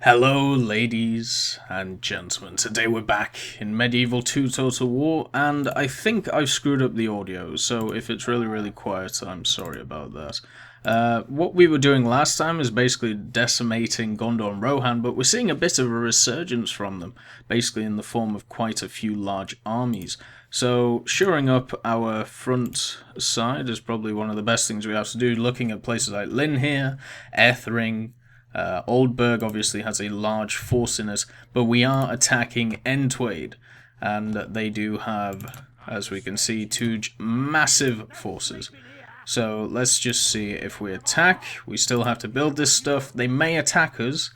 Hello, ladies and gentlemen. Today we're back in Medieval 2 Total War, and I think I've screwed up the audio, so if it's really quiet, I'm sorry about that. What we were doing last time is basically decimating Gondor and Rohan, but we're seeing a bit of a resurgence from them, basically in the form of quite a few large armies. So shoring up our front side is probably one of the best things we have to do, looking at places like Lynn here, Ethring. Oldberg obviously has a large force in it, but we are attacking Entwade, and they do have, as we can see, two massive forces. So let's just see if we attack. We still have to build this stuff. They may attack us.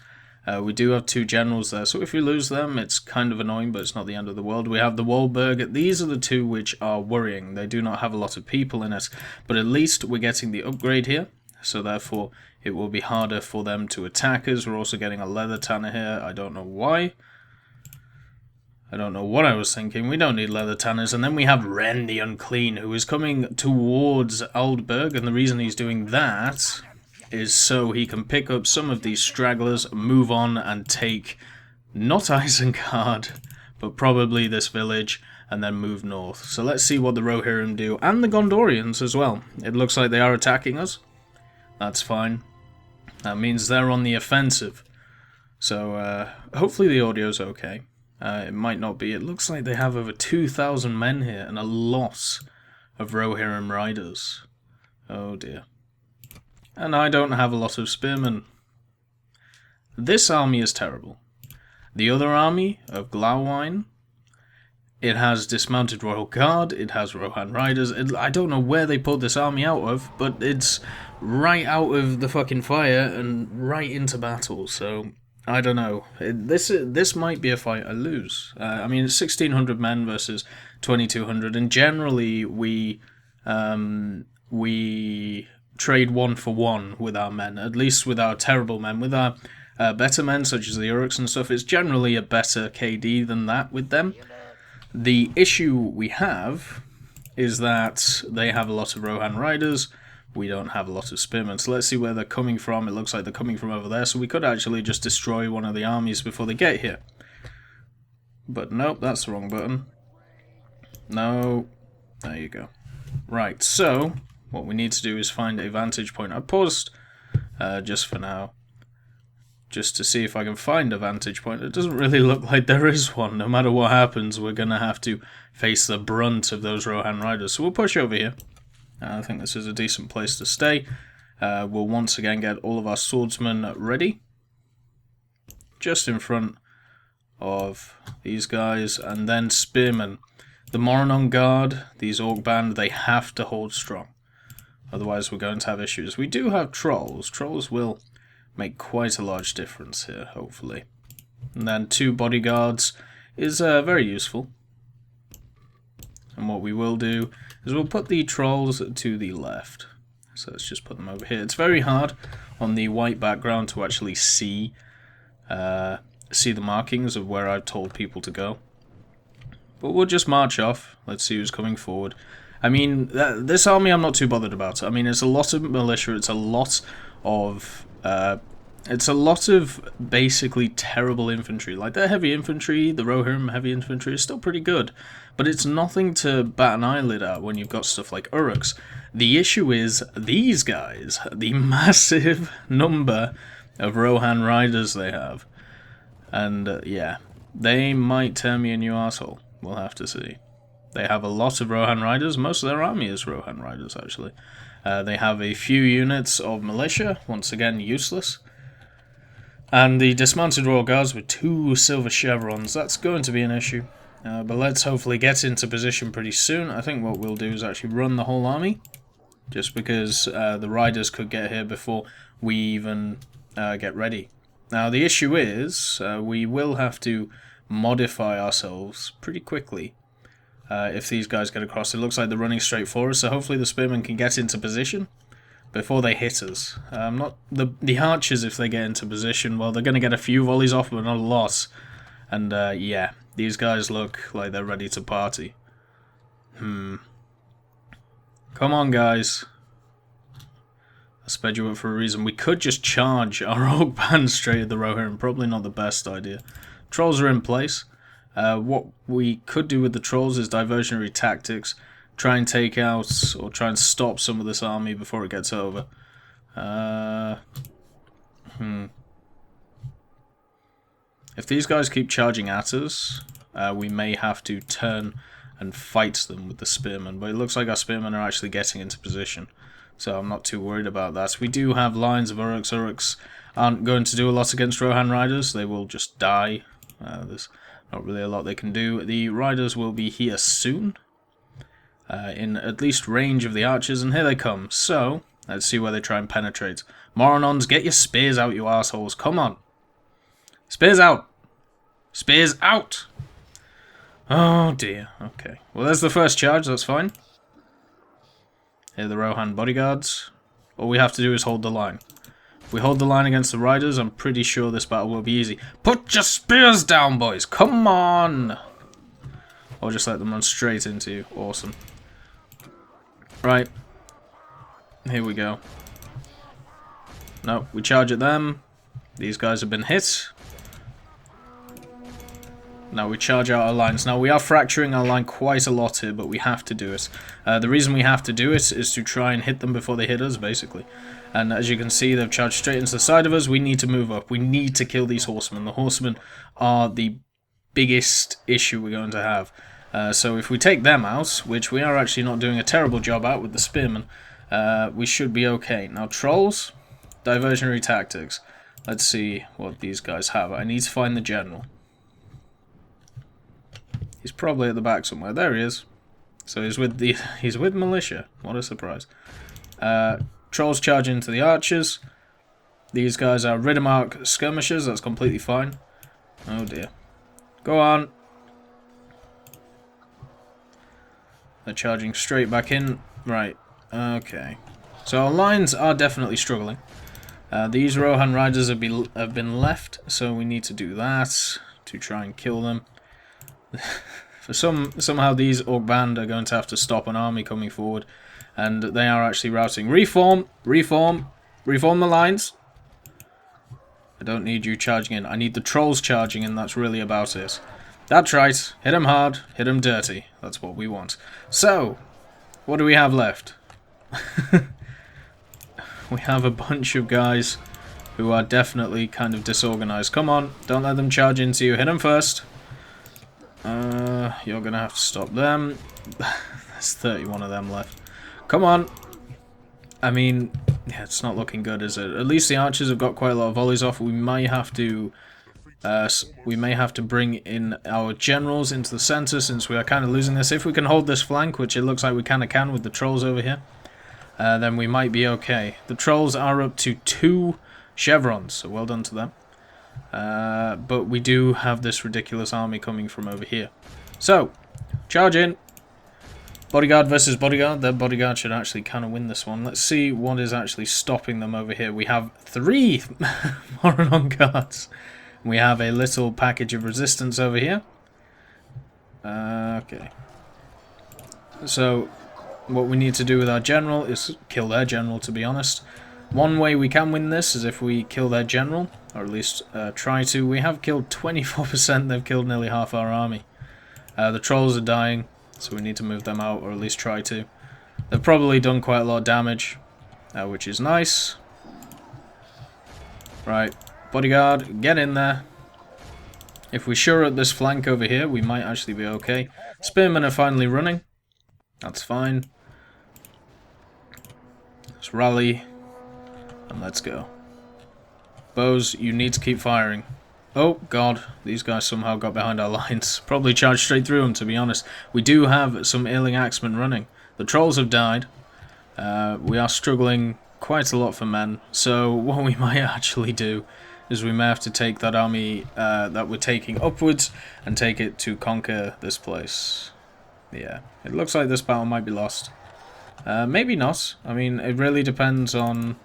We do have two generals there, so if we lose them, it's kind of annoying, but it's not the end of the world. We have the Wohlberg. These are the two which are worrying. They do not have a lot of people in it, but at least we're getting the upgrade here, so therefore it will be harder for them to attack us. We're also getting a leather tanner here. I don't know why. I don't know what I was thinking. We don't need leather tanners. And then we have Ren the Unclean, who is coming towards Aldberg, and the reason he's doing that is so he can pick up some of these stragglers, move on, and take not Isengard, but probably this village, and then move north. So let's see what the Rohirrim do, and the Gondorians as well. It looks like they are attacking us. That's fine. That means they're on the offensive. So hopefully the audio's okay. It might not be. It looks like they have over 2,000 men here and a lot of Rohirrim riders. Oh dear. And I don't have a lot of spearmen. This army is terrible. The other army of Glawine, it has dismounted Royal Guard, it has Rohan Riders. I don't know where they pulled this army out of, but it's right out of the fucking fire and right into battle, so I don't know. This might be a fight I lose. I mean, it's 1,600 men versus 2,200, and generally we trade one for one with our men, at least with our terrible men. With our better men, such as the Uruks and stuff, it's generally a better KD than that with them. The issue we have is that they have a lot of Rohan Riders, we don't have a lot of spearmen, so let's see where they're coming from. It looks like they're coming from over there, so we could actually just destroy one of the armies before they get here. But nope, that's the wrong button. No, there you go. Right, so what we need to do is find a vantage point. I paused just for now, just to see if I can find a vantage point. It doesn't really look like there is one. No matter what happens, we're going to have to face the brunt of those Rohan Riders. So we'll push over here. I think this is a decent place to stay. We'll once again get all of our swordsmen ready, just in front of these guys, and then spearmen. The Moranon Guard, these Orc Band, they have to hold strong. Otherwise we're going to have issues. We do have trolls. Trolls will make quite a large difference here, hopefully. And then two bodyguards is very useful. And what we will do is we'll put the trolls to the left. So let's just put them over here. It's very hard on the white background to actually see the markings of where I've told people to go. But we'll just march off. Let's see who's coming forward. I mean, this army I'm not too bothered about. I mean, it's a lot of militia. It's a lot of basically terrible infantry. Like, their heavy infantry, the Rohirrim heavy infantry, is still pretty good. But it's nothing to bat an eyelid at when you've got stuff like Uruks. The issue is these guys, the massive number of Rohan Riders they have. And, yeah, they might turn me a new asshole. We'll have to see. They have a lot of Rohan Riders. Most of their army is Rohan Riders, actually. They have a few units of militia, once again useless. And the dismounted Royal Guards with 2 silver chevrons. That's going to be an issue. But let's hopefully get into position pretty soon. I think what we'll do is actually run the whole army, just because the riders could get here before we even get ready. Now the issue is we will have to modify ourselves pretty quickly. If these guys get across, it looks like they're running straight for us, so hopefully the spearmen can get into position before they hit us. Not the archers, if they get into position, well, they're going to get a few volleys off, but not a lot. And yeah, these guys look like they're ready to party. Come on, guys. I sped you up for a reason. We could just charge our Orc band straight at the Rohirrim. Probably not the best idea. Trolls are in place. What we could do with the trolls is diversionary tactics. Try and take out, or try and stop some of this army before it gets over. If these guys keep charging at us, we may have to turn and fight them with the spearmen. But it looks like our spearmen are actually getting into position. So I'm not too worried about that. We do have lines of Uruks. Uruks aren't going to do a lot against Rohan Riders. They will just die. There's not really a lot they can do. The Riders will be here soon. In at least range of the archers. And here they come. So, let's see where they try and penetrate. Moronons, get your spears out, you assholes. Come on. Spears out. Spears out. Oh dear. Okay. Well, there's the first charge. That's fine. Here are the Rohan bodyguards. All we have to do is hold the line. If we hold the line against the riders, I'm pretty sure this battle will be easy. Put your spears down, boys! Come on! Or just let them run straight into you. Awesome. Right. Here we go. No, we charge at them. These guys have been hit. Now we charge out our lines. Now we are fracturing our line quite a lot here, but we have to do it. The reason we have to do it is to try and hit them before they hit us, basically. And as you can see, they've charged straight into the side of us. We need to move up. We need to kill these horsemen. The horsemen are the biggest issue we're going to have. So if we take them out, which we are actually not doing a terrible job at with the spearmen, we should be okay. Now trolls, diversionary tactics. Let's see what these guys have. I need to find the general. He's probably at the back somewhere. There he is. So he's with militia. What a surprise. Trolls charge into the archers. These guys are Riddermark skirmishers. That's completely fine. Oh dear. Go on. They're charging straight back in. Right. Okay. So our lines are definitely struggling. These Rohan riders have been left, so we need to do that to try and kill them. Somehow these Orc band are going to have to stop an army coming forward, and they are actually routing. Reform! Reform! Reform the lines! I don't need you charging in. I need the trolls charging in. That's really about it. That's right. Hit them hard. Hit them dirty. That's what we want. So, what do we have left? We have a bunch of guys who are definitely kind of disorganized. Come on. Don't let them charge into you. Hit them first. You're going to have to stop them. There's 31 of them left. Come on. I mean, yeah, it's not looking good, is it? At least the archers have got quite a lot of volleys off. We may have to bring in our generals into the center since we are kind of losing this. If we can hold this flank, which it looks like we kind of can with the trolls over here, then we might be okay. The trolls are up to 2 chevrons, so well done to them. But we do have this ridiculous army coming from over here. So, charge in. Bodyguard versus bodyguard. Their bodyguard should actually kind of win this one. Let's see what is actually stopping them over here. We have 3 Moronon guards. We have a little package of resistance over here. Okay. So, what we need to do with our general is kill their general, to be honest. One way we can win this is if we kill their general, or at least try to. We have killed 24%, they've killed nearly half our army. The trolls are dying, so we need to move them out, or at least try to. They've probably done quite a lot of damage, which is nice. Right, bodyguard, get in there. If we shore up this flank over here, we might actually be okay. Spearmen are finally running. That's fine. Let's rally. And let's go. Bows, you need to keep firing. Oh, God. These guys somehow got behind our lines. Probably charged straight through them, to be honest. We do have some Earling Axemen running. The trolls have died. We are struggling quite a lot for men. So what we might actually do is we may have to take that army that we're taking upwards and take it to conquer this place. Yeah. It looks like this battle might be lost. Maybe not. I mean, it really depends on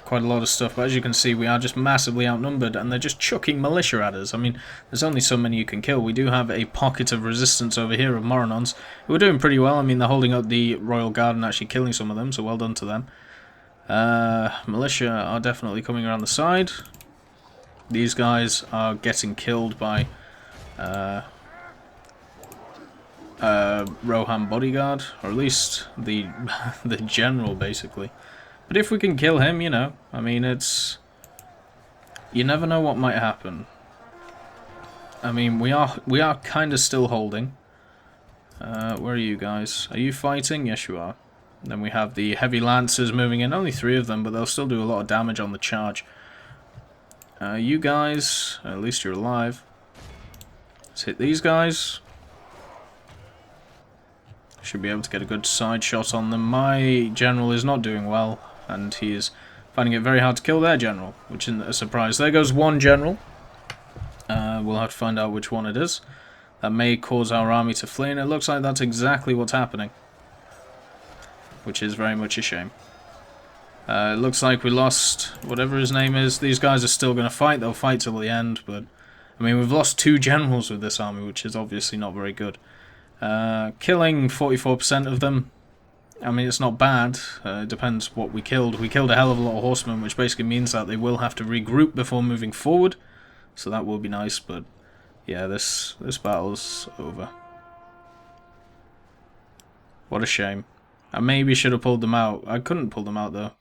quite a lot of stuff, but as you can see, we are just massively outnumbered, and they're just chucking militia at us. I mean, there's only so many you can kill. We do have a pocket of resistance over here of Moronons, who are doing pretty well. I mean, they're holding up the Royal Guard and actually killing some of them, so well done to them. Militia are definitely coming around the side. These guys are getting killed by Rohan bodyguard, or at least the the general, basically. But if we can kill him, you know, I mean, it's... You never know what might happen. I mean, we are kind of still holding. Where are you guys? Are you fighting? Yes, you are. Then we have the heavy lancers moving in. Only 3 of them, but they'll still do a lot of damage on the charge. You guys, at least you're alive. Let's hit these guys. Should be able to get a good side shot on them. My general is not doing well, and he is finding it very hard to kill their general, which isn't a surprise. There goes one general. We'll have to find out which one it is. That may cause our army to flee, and it looks like that's exactly what's happening. Which is very much a shame. It looks like we lost whatever his name is. These guys are still going to fight. They'll fight till the end, but... I mean, we've lost 2 generals with this army, which is obviously not very good. Killing 44% of them, I mean, it's not bad. It depends what we killed. We killed a hell of a lot of horsemen, which basically means that they will have to regroup before moving forward. So that will be nice, but yeah, this battle's over. What a shame. I maybe should have pulled them out. I couldn't pull them out, though.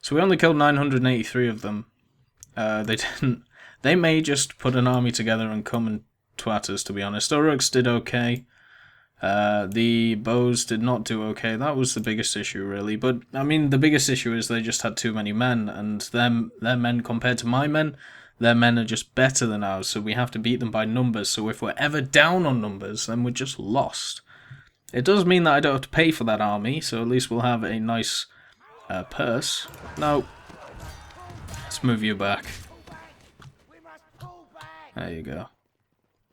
So we only killed 983 of them. They didn't... They may just put an army together and come and twat us, to be honest. Uruks did okay. The bows did not do okay. That was the biggest issue, really. But, I mean, the biggest issue is they just had too many men, and their men compared to my men, their men are just better than ours, so we have to beat them by numbers. So if we're ever down on numbers, then we're just lost. It does mean that I don't have to pay for that army, so at least we'll have a nice purse. No. Let's move you back. There you go.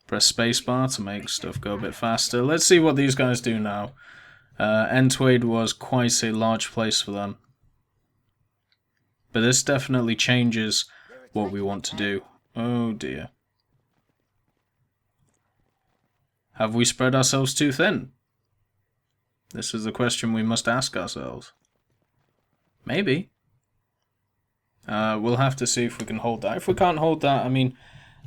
Press spacebar to make stuff go a bit faster. Let's see what these guys do now. Entwade was quite a large place for them. But this definitely changes what we want to do. Oh dear. Have we spread ourselves too thin? This is the question we must ask ourselves. Maybe. We'll have to see if we can hold that. If we can't hold that, I mean,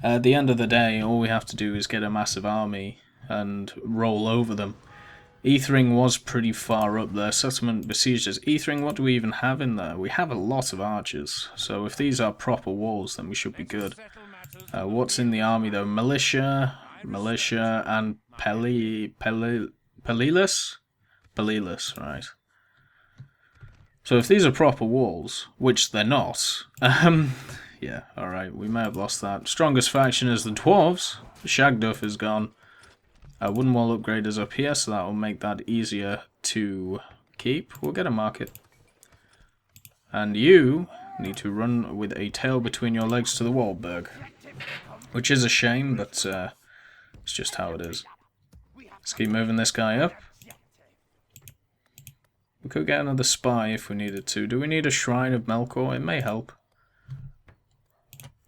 at the end of the day, all we have to do is get a massive army and roll over them. Ethering was pretty far up there. Settlement besiegers. Ethering, what do we even have in there? We have a lot of archers. So if these are proper walls, then we should be good. What's in the army, though? Militia, and Pelilus? Pelilus, right. So if these are proper walls, which they're not, yeah, alright, we may have lost that. Strongest faction is the dwarves. Shagduff is gone. Wooden wall upgrade is up here, so that will make that easier to keep. We'll get a market. And you need to run with a tail between your legs to the Waldberg. Which is a shame, but it's just how it is. Let's keep moving this guy up. We could get another spy if we needed to. Do we need a Shrine of Melkor? It may help.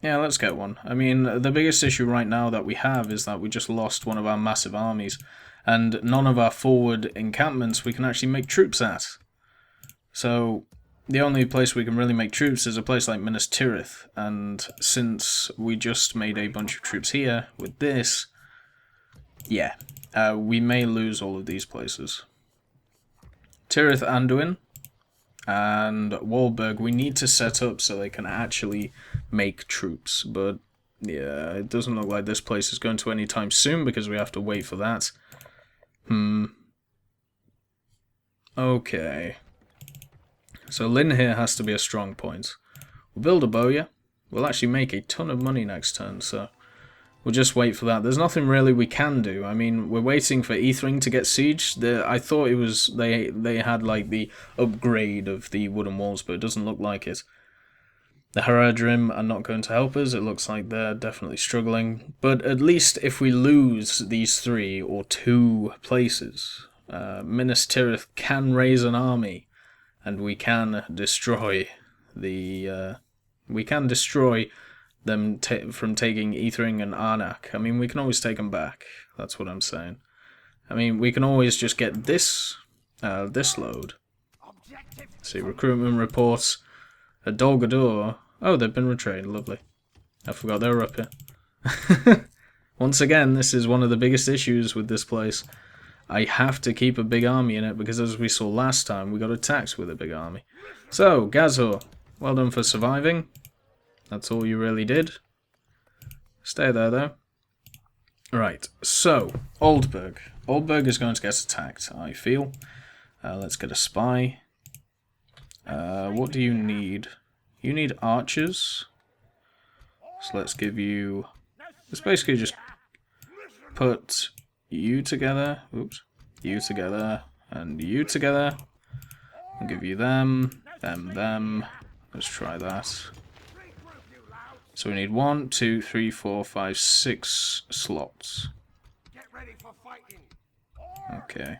Yeah, let's get one. I mean, the biggest issue right now that we have is that we just lost one of our massive armies. And none of our forward encampments we can actually make troops at. So, the only place we can really make troops is a place like Minas Tirith. And since we just made a bunch of troops here with this, yeah, we may lose all of these places. Tirith Anduin and Waldberg we need to set up so they can actually make troops, but yeah, it doesn't look like this place is going to anytime soon because we have to wait for that. Okay. So Lynn here has to be a strong point. We'll build a bowyer. We'll actually make a ton of money next turn, so we'll just wait for that. There's nothing really we can do. I mean, we're waiting for Ethering to get sieged. I thought it was they had like the upgrade of the wooden walls, but it doesn't look like it. The Haradrim are not going to help us. It looks like they're definitely struggling. But at least if we lose these 3 or 2 places, Minas Tirith can raise an army, and we can destroy the them from taking Ethering and Arnak. I mean, we can always take them back. That's what I'm saying. I mean, we can always just get this load See, recruitment reports. A Dolgador. Oh, they've been retrained. Lovely. I forgot they were up here. Once again, this is one of the biggest issues with this place. I have to keep a big army in it because, as we saw last time, we got attacked with a big army. So, Gazor, well done for surviving. That's all you really did. Stay there, though. Right, so, Oldburg. Oldburg is going to get attacked, I feel. Let's get a spy. What do you need? You need archers. So let's give you... Let's basically just put you together. Oops. You together. And you together. I'll give you them. Them. Let's try that. So we need 1, 2, 3, 4, 5, 6 slots. Okay.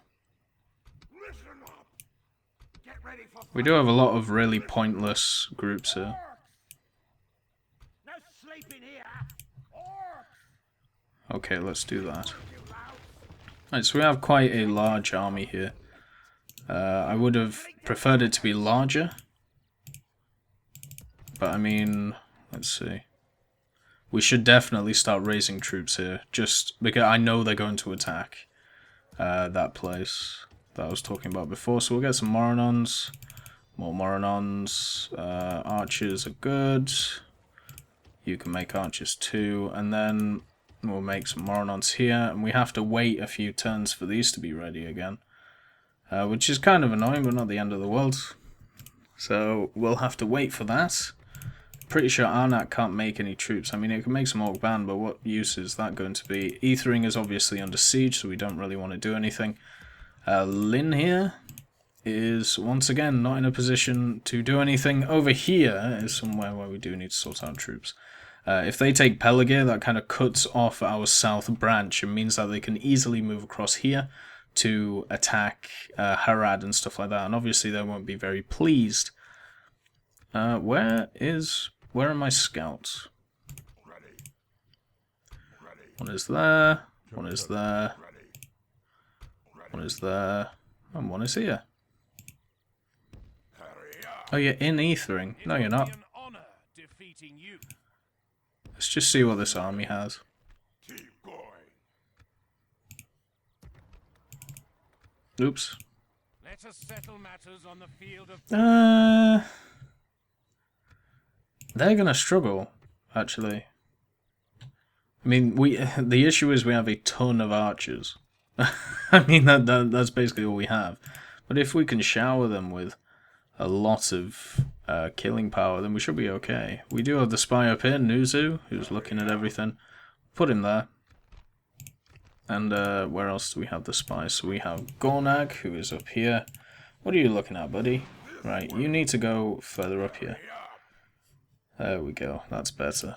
We do have a lot of really pointless groups here. Okay, let's do that. Right, so we have quite a large army here. I would have preferred it to be larger. But I mean, let's see. We should definitely start raising troops here, just because I know they're going to attack that place that I was talking about before. So we'll get some Moronons. More Moronons. Archers are good. You can make archers too. And then we'll make some Moronons here. And we have to wait a few turns for these to be ready again. Which is kind of annoying, but not the end of the world. So we'll have to wait for that. Pretty sure Arnak can't make any troops. I mean, it can make some Orc Band, but what use is that going to be? Ethering is obviously under siege, so we don't really want to do anything. Lynn here is, once again, not in a position to do anything. Over here is somewhere where we do need to sort out troops. If they take Pelargir, that kind of cuts off our south branch and means that they can easily move across here to attack Harad and stuff like that. And obviously they won't be very pleased. Where are my scouts? One is there, one is there, one is there, and one is here. Oh, you're in Ethering. No, you're not. Let's just see what this army has. Oops. Let us settle matters on the field of... They're gonna struggle, actually. I mean, the issue is we have a ton of archers. I mean, that's basically all we have. But if we can shower them with a lot of killing power, then we should be okay. We do have the spy up here, Nuzu, who's looking at everything. Put him there. And where else do we have the spy? So we have Gornag, who is up here. What are you looking at, buddy? Right, you need to go further up here. There we go, that's better.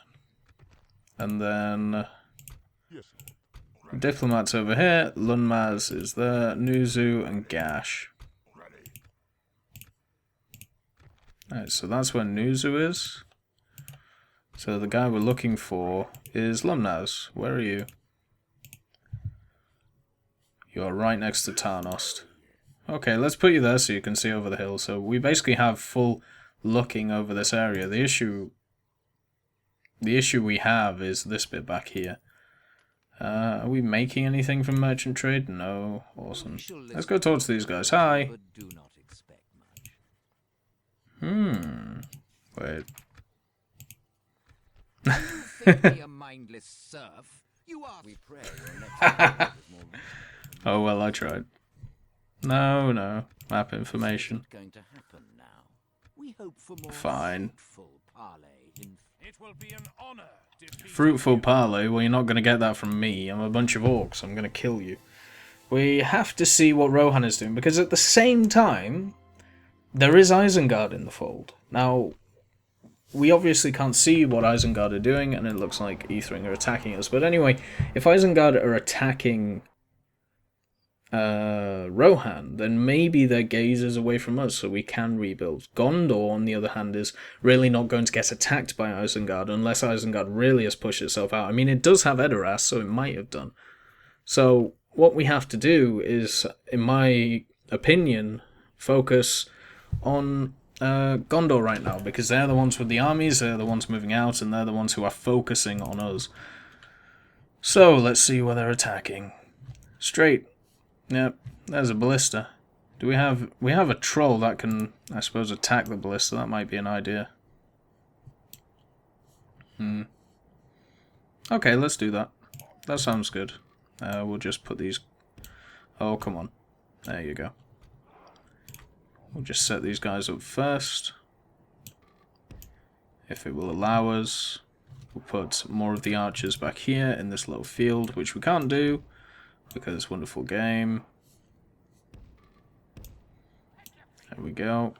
And then Diplomats over here, Lunmaz is there, Nuzu and Gash. Alright, so that's where Nuzu is. So the guy we're looking for is Lumnaz. Where are you? You're right next to Tarnost. Okay, let's put you there so you can see over the hill. So we basically have full looking over this area. The issue we have is this bit back here. Are we making anything from merchant trade? No. Awesome. Let's go talk to these guys. Hi. Wait. Oh well, I tried. No. Map information. Fine. Fruitful parley? Well, you're not going to get that from me. I'm a bunch of orcs. I'm going to kill you. We have to see what Rohan is doing, because at the same time, there is Isengard in the fold. Now, we obviously can't see what Isengard are doing, and it looks like Ethering are attacking us. But anyway, if Isengard are attacking Rohan, then maybe their gaze is away from us, so we can rebuild. Gondor, on the other hand, is really not going to get attacked by Isengard unless Isengard really has pushed itself out. I mean, it does have Edoras, so it might have done. So what we have to do is, in my opinion, focus on Gondor right now, because they're the ones with the armies, they're the ones moving out, and they're the ones who are focusing on us. So, let's see where they're attacking. Straight. Yep, there's a ballista. Do we have a troll that can, I suppose, attack the ballista? That might be an idea. Okay, let's do that. That sounds good. We'll just put these... Oh, come on. There you go. We'll just set these guys up first. If it will allow us, we'll put more of the archers back here in this little field, which we can't do because wonderful game. There we go.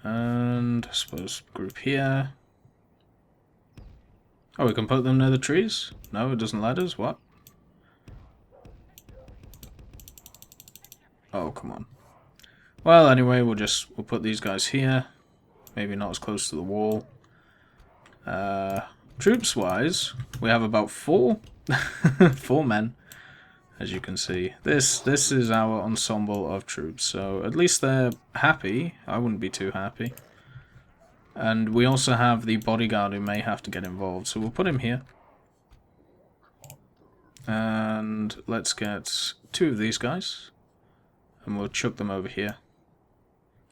And I suppose group here. Oh, we can put them near the trees? No, it doesn't let us? What? Oh, come on. Well, anyway, we'll put these guys here. Maybe not as close to the wall. Troops-wise, we have about 4 men, as you can see. This is our ensemble of troops, so at least they're happy. I wouldn't be too happy. And we also have the bodyguard who may have to get involved, so we'll put him here. And let's get 2 of these guys. And we'll chuck them over here.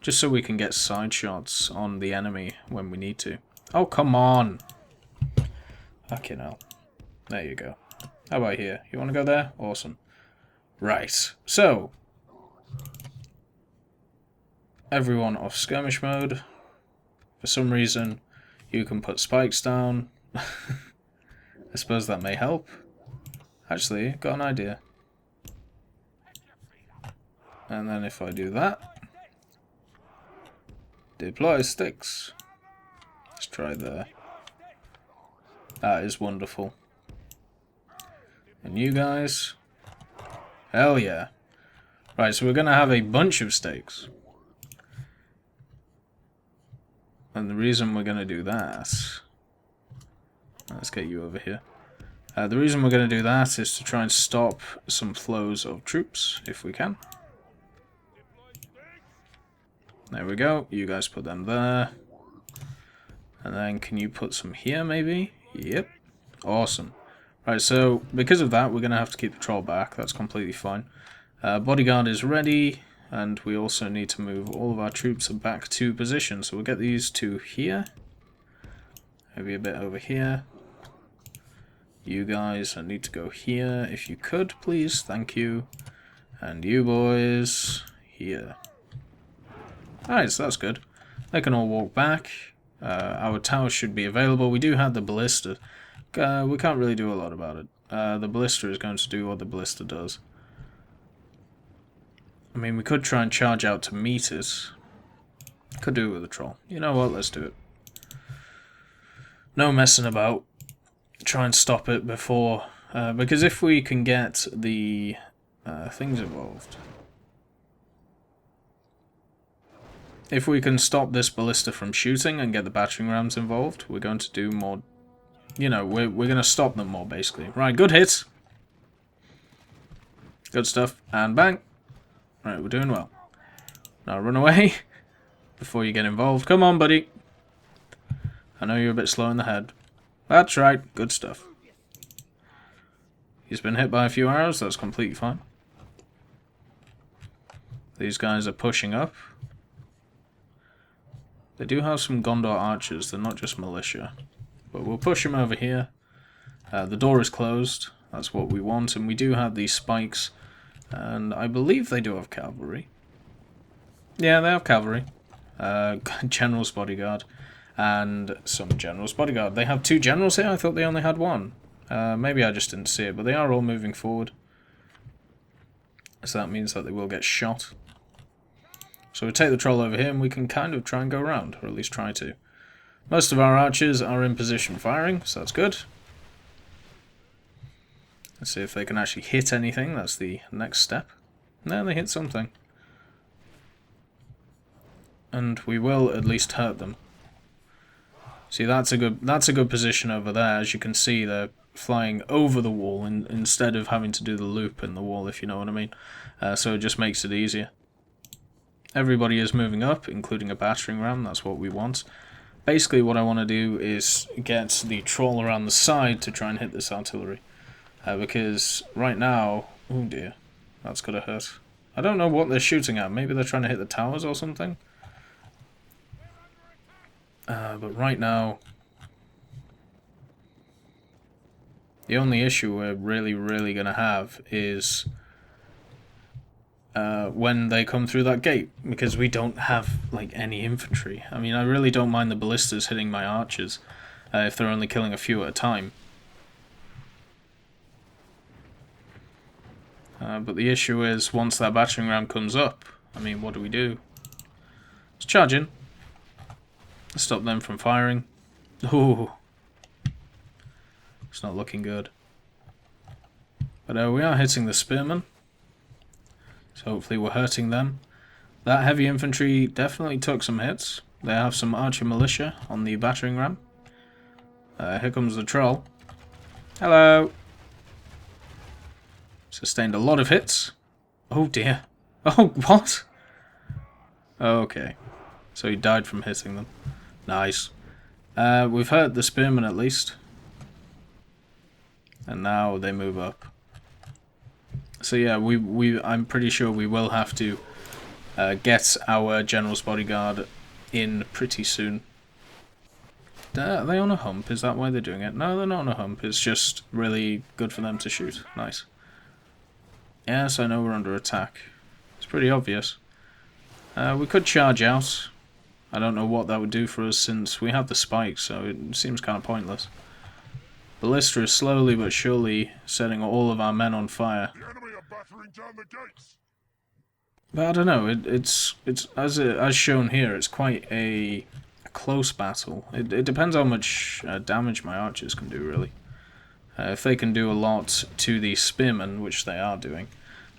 Just so we can get side shots on the enemy when we need to. Oh, come on! Fucking hell. There you go. How about here? You want to go there? Awesome. Right. So. Everyone off skirmish mode. For some reason, you can put spikes down. I suppose that may help. Actually, got an idea. And then if I do that, deploy sticks. Let's try there. That is wonderful. And you guys, hell yeah. Right, so we're going to have a bunch of stakes. And the reason we're going to do that, let's get you over here. The reason we're going to do that is to try and stop some flows of troops, if we can. There we go. You guys put them there. And then can you put some here, maybe? Yep. Awesome. Right, so because of that, we're going to have to keep the troll back. That's completely fine. Bodyguard is ready. And we also need to move all of our troops back to position. So we'll get these 2 here. Maybe a bit over here. You guys, I need to go here. If you could, please. Thank you. And you boys, here. Alright, so that's good. They can all walk back. Our tower should be available. We do have the ballista. We can't really do a lot about it. The ballista is going to do what the ballista does. I mean, we could try and charge out to meet it. Could do it with a troll. You know what? Let's do it. No messing about. Try and stop it before... because if we can get the things involved... If we can stop this ballista from shooting and get the battering rams involved, we're going to do more... You know, we're going to stop them more, basically. Right, good hit. Good stuff. And bang. Right, we're doing well. Now run away before you get involved. Come on, buddy. I know you're a bit slow in the head. That's right. Good stuff. He's been hit by a few arrows. That's completely fine. These guys are pushing up. They do have some Gondor archers. They're not just militia. But we'll push them over here. The door is closed. That's what we want. And we do have these spikes. And I believe they do have cavalry. Yeah, they have cavalry. General's bodyguard. And some general's bodyguard. They have 2 generals here? I thought they only had 1. Maybe I just didn't see it. But they are all moving forward. So that means that they will get shot. So we take the troll over here and we can kind of try and go around. Or at least try to. Most of our archers are in position firing. So that's good. Let's see if they can actually hit anything. That's the next step. No, they hit something. And we will at least hurt them. See, that's a good position over there. As you can see, they're flying over the wall instead of having to do the loop in the wall, if you know what I mean. So it just makes it easier. Everybody is moving up, including a battering ram. That's what we want. Basically, what I want to do is get the troll around the side to try and hit this artillery. Because right now... Oh dear. That's going to hurt. I don't know what they're shooting at. Maybe they're trying to hit the towers or something. But right now... The only issue we're really going to have is... when they come through that gate, because we don't have like any infantry. I mean, I really don't mind the ballistas hitting my archers if they're only killing a few at a time. But the issue is, once that battering ram comes up, I mean, what do? Let's charge in. Stop them from firing. Ooh. It's not looking good. But we are hitting the spearmen. So hopefully we're hurting them. That heavy infantry definitely took some hits. They have some archer militia on the battering ram. Here comes the troll. Hello! Sustained a lot of hits. Oh dear. Oh, what? Okay. So he died from hitting them. Nice. We've hurt the spearmen at least. And now they move up. So yeah, I'm pretty sure we will have to get our general's bodyguard in pretty soon. Are they on a hump? Is that why they're doing it? No, they're not on a hump. It's just really good for them to shoot. Nice. Yes, I know we're under attack. It's pretty obvious. We could charge out. I don't know what that would do for us since we have the spikes, so it seems kind of pointless. Ballista is slowly but surely setting all of our men on fire. But I don't know, it's as shown here, it's quite a close battle. It depends how much damage my archers can do, really. If they can do a lot to the spearmen, which they are doing.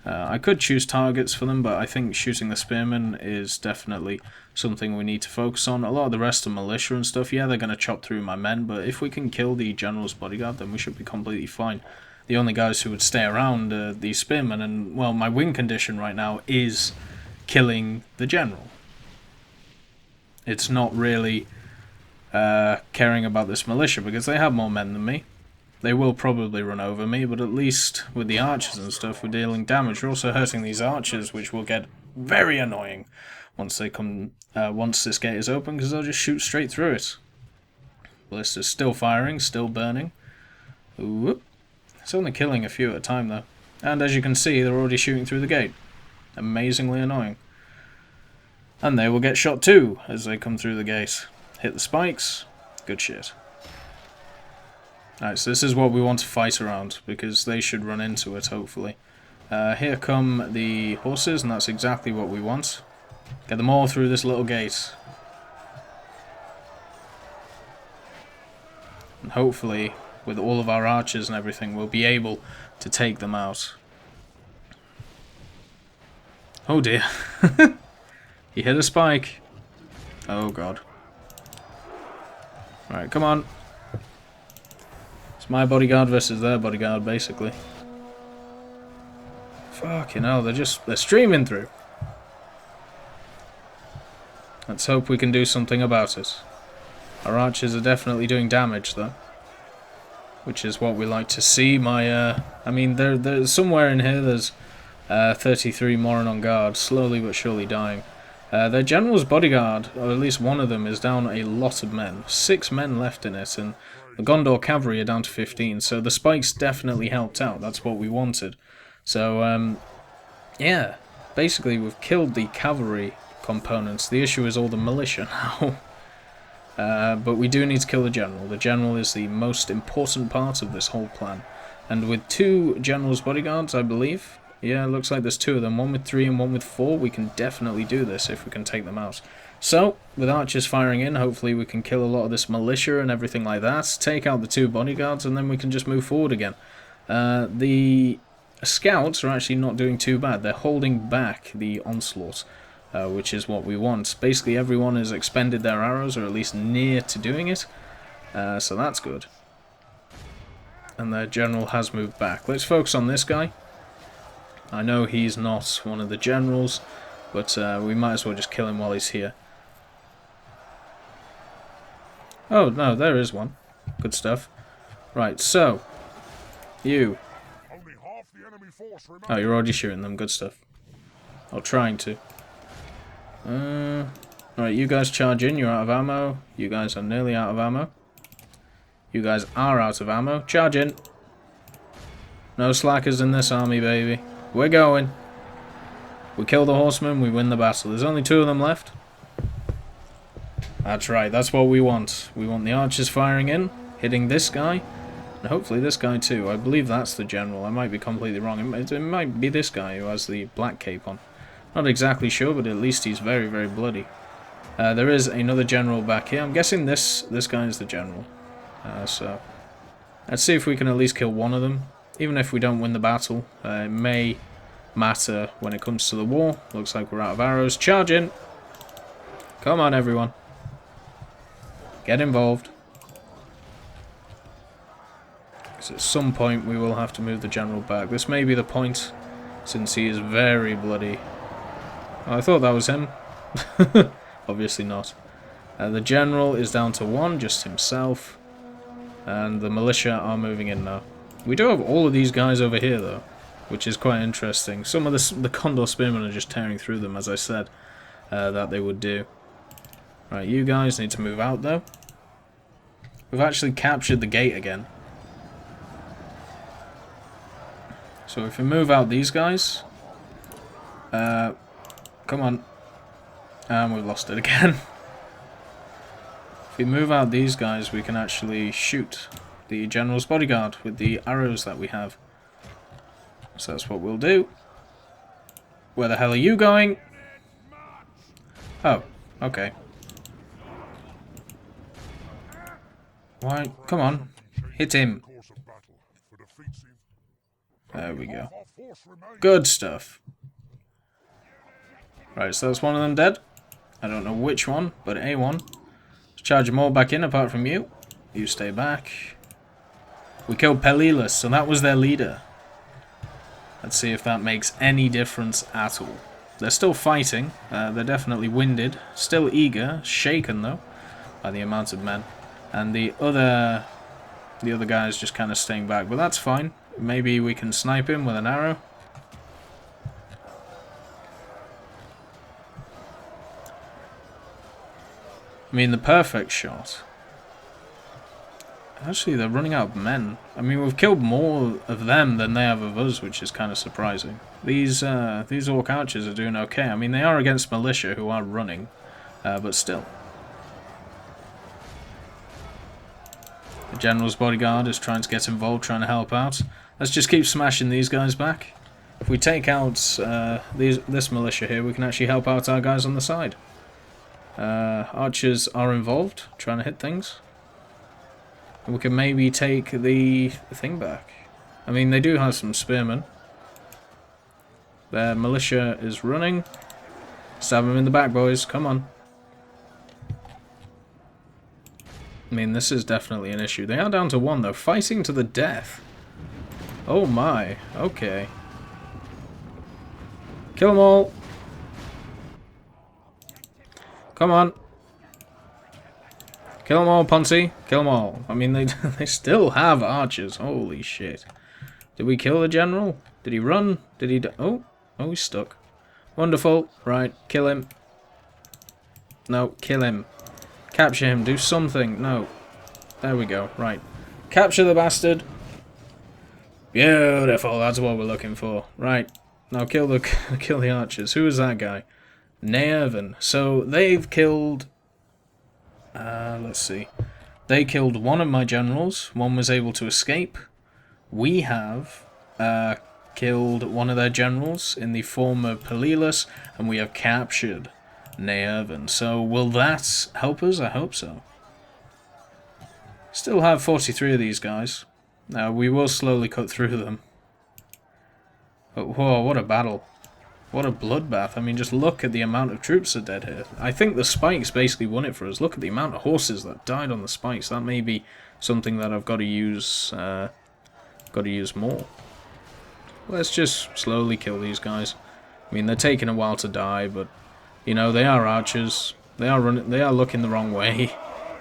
I could choose targets for them, but I think shooting the spearmen is definitely something we need to focus on. A lot of the rest of militia and stuff, yeah, they're going to chop through my men, but if we can kill the general's bodyguard, then we should be completely fine. The only guys who would stay around are the spearmen, and, well, my win condition right now is killing the general. It's not really caring about this militia, because they have more men than me. They will probably run over me, but at least with the archers and stuff, we're dealing damage. We're also hurting these archers, which will get very annoying once they come. Once this gate is open, because they'll just shoot straight through it. Ballista's still firing, still burning. Whoop. It's only killing a few at a time, though. And as you can see, they're already shooting through the gate. Amazingly annoying. And they will get shot too as they come through the gate. Hit the spikes. Good shit. Alright, so this is what we want to fight around, because they should run into it, hopefully. Here come the horses, and that's exactly what we want. Get them all through this little gate. And hopefully, with all of our archers and everything, we'll be able to take them out. Oh dear. He hit a spike. Oh god. Alright, come on. It's my bodyguard versus their bodyguard, basically. Fucking hell, they're streaming through. Let's hope we can do something about it. Our archers are definitely doing damage, though. Which is what we like to see. I mean, there's somewhere in here there's 33 Morin on guard, slowly but surely dying. Their general's bodyguard, or at least one of them, is down a lot of men. 6 men left in it, and the Gondor cavalry are down to 15, so the spikes definitely helped out. That's what we wanted. So, yeah, basically we've killed the cavalry components. The issue is all the militia now. But we do need to kill the general. The general is the most important part of this whole plan. And with 2 general's bodyguards, I believe, yeah, it looks like there's 2 of them, one with 3 and one with 4, we can definitely do this if we can take them out. So, with archers firing in, hopefully we can kill a lot of this militia and everything like that, take out the 2 bodyguards, and then we can just move forward again. The scouts are actually not doing too bad. They're holding back the onslaught, which is what we want. Basically everyone has expended their arrows, or at least near to doing it, so that's good. And their general has moved back. Let's focus on this guy. I know he's not one of the generals, But we might as well just kill him while he's here. Oh, no, there is one. Good stuff. Right, so. You. Oh, you're already shooting them. Good stuff. Or trying to. Alright, you guys charge in. You're out of ammo. You guys are nearly out of ammo. You guys are out of ammo. Charge in. No slackers in this army, baby. We're going. We kill the horsemen, we win the battle. There's only 2 of them left. That's right, that's what we want. We want the archers firing in, hitting this guy, and hopefully this guy too. I believe that's the general. I might be completely wrong. It might be this guy who has the black cape on. Not exactly sure, but at least he's very, very bloody. There is another general back here. I'm guessing this guy is the general. So let's see if we can at least kill one of them. Even if we don't win the battle, it may matter when it comes to the war. Looks like we're out of arrows. Charge in! Come on, everyone. Get involved. Because at some point we will have to move the general back. This may be the point, since he is very bloody. Oh, I thought that was him. Obviously not. The general is down to 1, just himself. And the militia are moving in now. We do have all of these guys over here, though, which is quite interesting. Some of the Condor Spearmen are just tearing through them, as I said, that they would do. Right, you guys need to move out, though. We've actually captured the gate again. So if we move out these guys... come on. And we've lost it again. If we move out these guys, we can actually shoot the general's bodyguard with the arrows that we have. So that's what we'll do. Where the hell are you going? Oh, okay. Why? Come on. Hit him. There we go. Good stuff. Right, so that's one of them dead. I don't know which one, but A1. Let's charge them all back in apart from you. You stay back. We killed Pelilus, so that was their leader. Let's see if that makes any difference at all. They're still fighting. They're definitely winded. Still eager. Shaken, though, by the amount of men. And the other guy is just kind of staying back. But that's fine. Maybe we can snipe him with an arrow. I mean, the perfect shot. Actually, they're running out of men. I mean, we've killed more of them than they have of us, which is kind of surprising. These orc archers are doing okay. I mean, they are against militia who are running, but still. The general's bodyguard is trying to get involved, trying to help out. Let's just keep smashing these guys back. If we take out this militia here, we can actually help out our guys on the side. Archers are involved, trying to hit things. We can maybe take the thing back. I mean, they do have some spearmen. Their militia is running. Stab them in the back, boys. Come on. I mean, this is definitely an issue. They are down to 1, though. Fighting to the death. Oh my. Okay. Kill them all. Come on. Kill them all, Ponzi. Kill them all. I mean, they still have archers. Holy shit. Did we kill the general? Did he run? Did he... Oh, he's stuck. Wonderful. Right, kill him. No, kill him. Capture him. Do something. No. There we go. Right. Capture the bastard. Beautiful. That's what we're looking for. Right. Now kill the archers. Who is that guy? Neerven. So they've killed... let's see. They killed one of my generals. One was able to escape. We have killed one of their generals in the form of Pelilus, and we have captured Neerven. So will that help us? I hope so. Still have 43 of these guys. We will slowly cut through them. But whoa, what a battle. What a bloodbath. I mean, just look at the amount of troops that are dead here. I think the spikes basically won it for us. Look at the amount of horses that died on the spikes. That may be something that I've got to use more. Let's just slowly kill these guys. I mean, they're taking a while to die, but, you know, they are archers. They are running. They are looking the wrong way.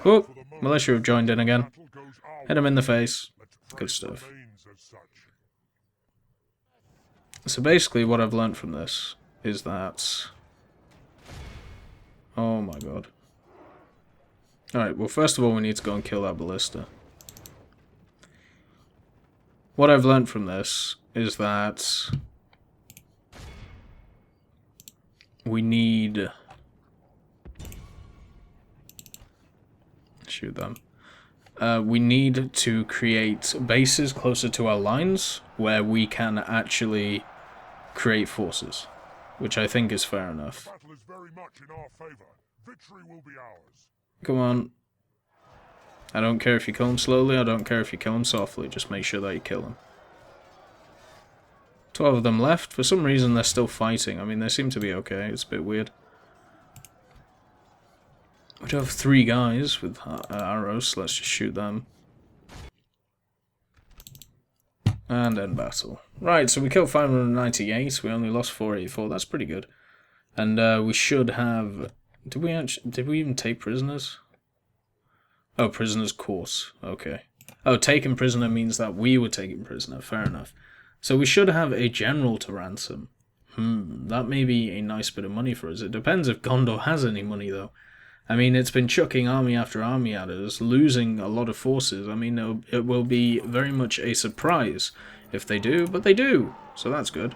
Oh, militia have joined in again. Hit them in the face. Good stuff. So basically what I've learnt from this is that... Oh my god. Alright, well first of all we need to go and kill that ballista. What I've learnt from this is that... we need... Shoot them. We need to create bases closer to our lines where we can actually create forces, which I think is fair enough. Come on. I don't care if you kill him slowly, I don't care if you kill him softly, just make sure that you kill him. 12 of them left. For some reason they're still fighting. I mean, they seem to be okay, it's a bit weird. We do have 3 guys with arrows, so let's just shoot them. And end battle. Right, so we killed 598, we only lost 484, that's pretty good. And we should have... Did we even take prisoners? Oh, prisoners course, okay. Oh, taken prisoner means that we were taken prisoner, fair enough. So we should have a general to ransom. That may be a nice bit of money for us. It depends if Gondor has any money, though. I mean, it's been chucking army after army at us, losing a lot of forces. I mean, it will be very much a surprise if they do, but they do, so that's good.